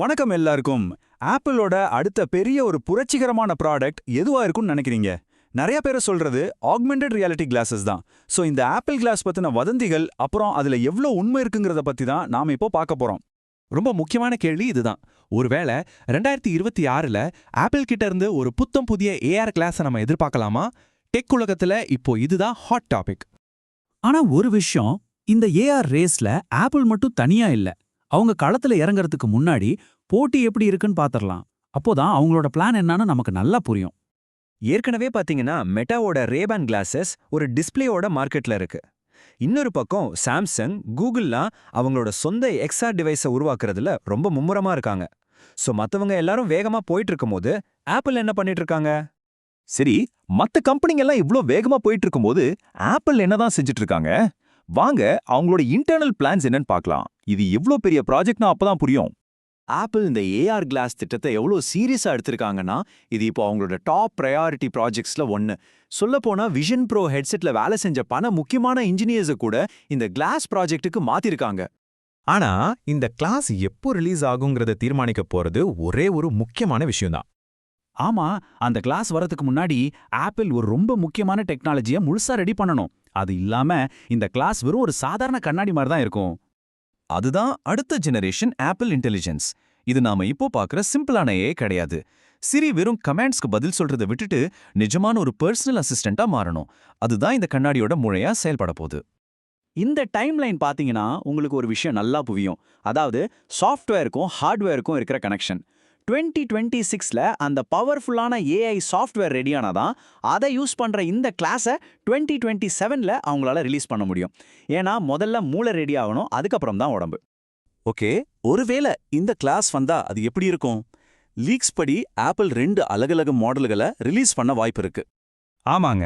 வணக்கம் எல்லாருக்கும். ஆப்பிளோட அடுத்த பெரிய ஒரு புரட்சிகரமான ப்ராடக்ட் எதுவா இருக்கும்னு நினைக்கிறீங்க? நிறைய பேர் சொல்றது ஆக்மெண்டட் ரியாலிட்டி கிளாஸஸ் தான். ஸோ இந்த ஆப்பிள் கிளாஸ் பத்தின வதந்திகள், அப்புறம் அதுல எவ்வளோ உண்மை இருக்குங்கிறத பத்தி தான் நாம இப்போ பார்க்க போறோம். ரொம்ப முக்கியமான கேள்வி இதுதான். ஒருவேளை 2026ல ஆப்பிள் கிட்ட இருந்து ஒரு புத்தம் புதிய ஏஆர் கிளாஸை நம்ம எதிர்பார்க்கலாமா? டெக் உலகத்துல இப்போ இதுதான் ஹாட் டாபிக். ஆனா ஒரு விஷயம், இந்த ஏஆர் ரேஸ்ல ஆப்பிள் மட்டும் தனியா இல்ல. அவங்க களத்துல இறங்கறதுக்கு முன்னாடி போட்டி எப்படி இருக்குன்னு பாத்திரலாம். அப்போதான் அவங்களோட பிளான் என்னன்னு நமக்கு நல்லா புரியும். ஏற்கனவே பாத்தீங்கன்னா மெட்டாவோட ரேபான் கிளாஸஸ் ஒரு டிஸ்பிளேயோட மார்க்கெட்ல இருக்கு. இன்னொரு பக்கம் சாம்சங், கூகுள்லாம் அவங்களோட சொந்த எக்ஸ்ஆர் டிவைஸை உருவாக்குறதுல ரொம்ப மும்முரமா இருக்காங்க. சோ மத்தவங்க எல்லாரும் வேகமா போயிட்டு இருக்கும்போது ஆப்பிள் என்ன பண்ணிட்டு இருக்காங்க? சரி, மத்த கம்பெனிங்க எல்லாம் இவ்ளோ வேகமா போயிட்டு இருக்கும்போது ஆப்பிள் என்னதான் செஞ்சுட்டு இருக்காங்க? வாங்க அவங்களோட இன்டர்னல் பிளான்ஸ் என்னன்னு பார்க்கலாம். இது எவ்ளோ பெரிய ப்ராஜெக்ட்னா அப்பதான் புரியும். ஆப்பிள் இந்த ஏஆர் கிளாஸ் திட்டத்தை எவ்வளோ சீரியஸாக எடுத்திருக்காங்கன்னா, இது இப்போ அவங்களோட டாப் ப்ரையாரிட்டி ப்ராஜெக்ட்ஸ்ல ஒன்று. சொல்லப்போனா விஷன் ப்ரோ ஹெட்செட்ல வேலை செஞ்ச பல முக்கியமான இன்ஜினியர்ஸை கூட இந்த கிளாஸ் ப்ராஜெக்ட்டுக்கு மாத்திருக்காங்க. ஆனா இந்த கிளாஸ் எப்போ ரிலீஸ் ஆகுங்கிறத தீர்மானிக்க போறது ஒரே ஒரு முக்கியமான விஷயம்தான். ஆமா, அந்த கிளாஸ் வரதுக்கு முன்னாடி ஆப்பிள் ஒரு ரொம்ப முக்கியமான டெக்னாலஜியை முழுசா ரெடி பண்ணணும். அது இல்லாம இந்த கிளாஸ் வெறும் ஒரு சாதாரண கண்ணாடி மாதிரி தான் இருக்கும். அதுதான் அடுத்த ஜெனரேஷன் ஆப்பிள் இன்டெலிஜென்ஸ். இது நாம இப்போ பார்க்குற சிம்பிளான ஏஐ கிடையாது. சிரி வெறும் கமாண்ட்ஸ்க்கு பதில் சொல்றதை விட்டுட்டு நிஜமான ஒரு பர்சனல் அசிஸ்டண்டா மாறணும். அதுதான் இந்த கண்ணாடியோட முறையா செயல்பட போகுது. இந்த டைம்லைன் பாத்தீங்கன்னா உங்களுக்கு ஒரு விஷயம் நல்லா புரியும். அதாவது சாஃப்ட்வேருக்கும் ஹார்ட்வேருக்கும் இருக்கிற கனெக்ஷன். 2026ல அந்த பவர்ஃபுல்லான ஏஐ சாஃப்ட்வேர் ரெடியானாதான் அதை யூஸ் பண்ற இந்த கிளாஸை 2027ல அவங்களால ரிலீஸ் பண்ண முடியும். ஏன்னா முதல்ல மூளை ரெடி ஆகணும், அதுக்கப்புறம் தான் உடம்பு. ஓகே, ஒருவேளை இந்த கிளாஸ் வந்தா அது எப்படி இருக்கும்? லீக்ஸ் படி ஆப்பிள் 2 அலகலக மாடல்களை ரிலீஸ் பண்ண வாய்ப்பு இருக்கு. ஆமாங்க,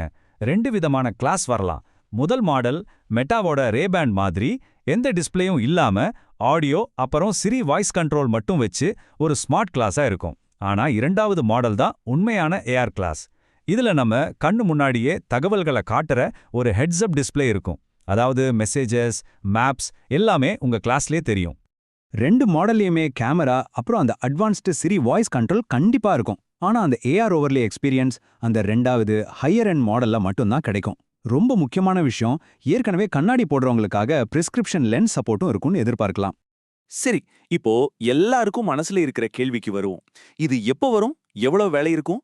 2 விதமான கிளாஸ் வரலாம். முதல் மாடல் மெட்டாவோட ரேபேண்ட் மாதிரி எந்த டிஸ்பிளேயும் இல்லாம ஆடியோ அப்புறம் சிரி வாய்ஸ் கண்ட்ரோல் மட்டும் வச்சு ஒரு ஸ்மார்ட் கிளாஸா இருக்கும். ஆனா இரண்டாவது மாடல் தான் உண்மையான ஏஆர் கிளாஸ். இதுல நம்ம கண்ணு முன்னாடியே தகவல்களை காட்டுற ஒரு ஹெட்ஸ்அப் டிஸ்பிளே இருக்கும். அதாவது மெசேஜஸ், மேப்ஸ் எல்லாமே உங்க கிளாஸ்லயே தெரியும். 2 மாடல்லையுமே கேமரா அப்புறம் அந்த அட்வான்ஸ்டு சிரி வாய்ஸ் கண்ட்ரோல் கண்டிப்பா இருக்கும். ஆனா அந்த ஏஆர் ஓவர்லே எக்ஸ்பீரியன்ஸ் அந்த 2வது ஹையர் எண்ட் மாடல்ல மட்டும்தான் கிடைக்கும். ரொம்ப முக்கியமான விஷயம், ஏற்கனவே கண்ணாடி போடுறவங்களுக்காக பிரிஸ்கிரிப்ஷன் லென்ஸ் சப்போர்ட்டும் இருக்கும்னு எதிர்பார்க்கலாம். சரி, இப்போ எல்லாருக்கும் மனசுல இருக்கிற கேள்விக்கு வருவோம். இது எப்போ வரும்? எவ்வளவு வேலை இருக்கும்?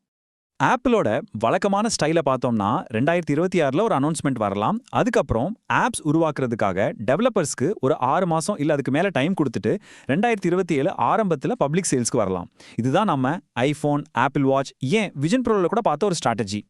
ஆப்பிளோட வழக்கமான ஸ்டைல பார்த்தோம்னா 2026ல ஒரு அனௌன்ஸ்மெண்ட் வரலாம். அதுக்கப்புறம் ஆப்ஸ் உருவாக்குறதுக்காக டெவலப்பர்ஸ்க்கு ஒரு 6 மாசம் இல்ல அதுக்கு மேல டைம் கொடுத்துட்டு 2027 ஆரம்பத்துல பப்ளிக் சேல்ஸ்க்கு வரலாம். இதுதான் நம்ம ஐபோன், ஆப்பிள் வாட்ச், ஏன் விஷன் ப்ரோல கூட பார்த்த ஒரு ஸ்ட்ராட்டஜி.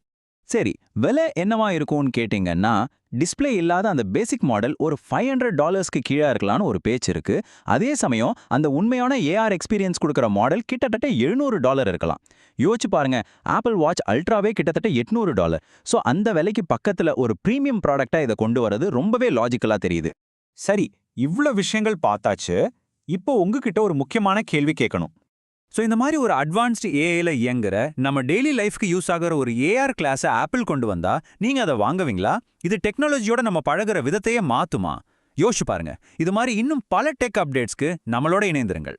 சரி, விலை என்னவா இருக்கும்னு கேட்டீங்கன்னா, டிஸ்பிளே இல்லாத அந்த பேசிக் மாடல் ஒரு $500க்கு கீழே இருக்கலாம்னு ஒரு பேச்சு இருக்கு. அதே சமயம் அந்த உண்மையான ஏஆர் எக்ஸ்பீரியன்ஸ் கொடுக்குற மாடல் கிட்டத்தட்ட $700 இருக்கலாம். யோசிச்சு பாருங்க, ஆப்பிள் வாட்ச் அல்ட்ராவே கிட்டத்தட்ட $800. ஸோ அந்த விலைக்கு பக்கத்துல ஒரு பிரீமியம் ப்ராடக்டா இதை கொண்டு வரது ரொம்பவே லாஜிக்கலா தெரியுது. சரி, இவ்ளோ விஷயங்கள் பார்த்தாச்சு. இப்போ உங்ககிட்ட ஒரு முக்கியமான கேள்வி கேட்கணும். ஸோ இந்த மாதிரி ஒரு அட்வான்ஸ்டு ஏஐல இயங்குற நம்ம டெய்லி லைஃப்க்கு யூஸ் ஆகிற ஒரு ஏஆர் கிளாஸை ஆப்பிள் கொண்டு வந்தா நீங்க அதை வாங்குவீங்களா? இது டெக்னாலஜியோட நம்ம பழகுற விதத்தையே மாத்துமா? யோசிச்சு பாருங்க. இது மாதிரி இன்னும் பல டெக் அப்டேட்ஸ்க்கு நம்மளோட இணைந்திருங்கள்.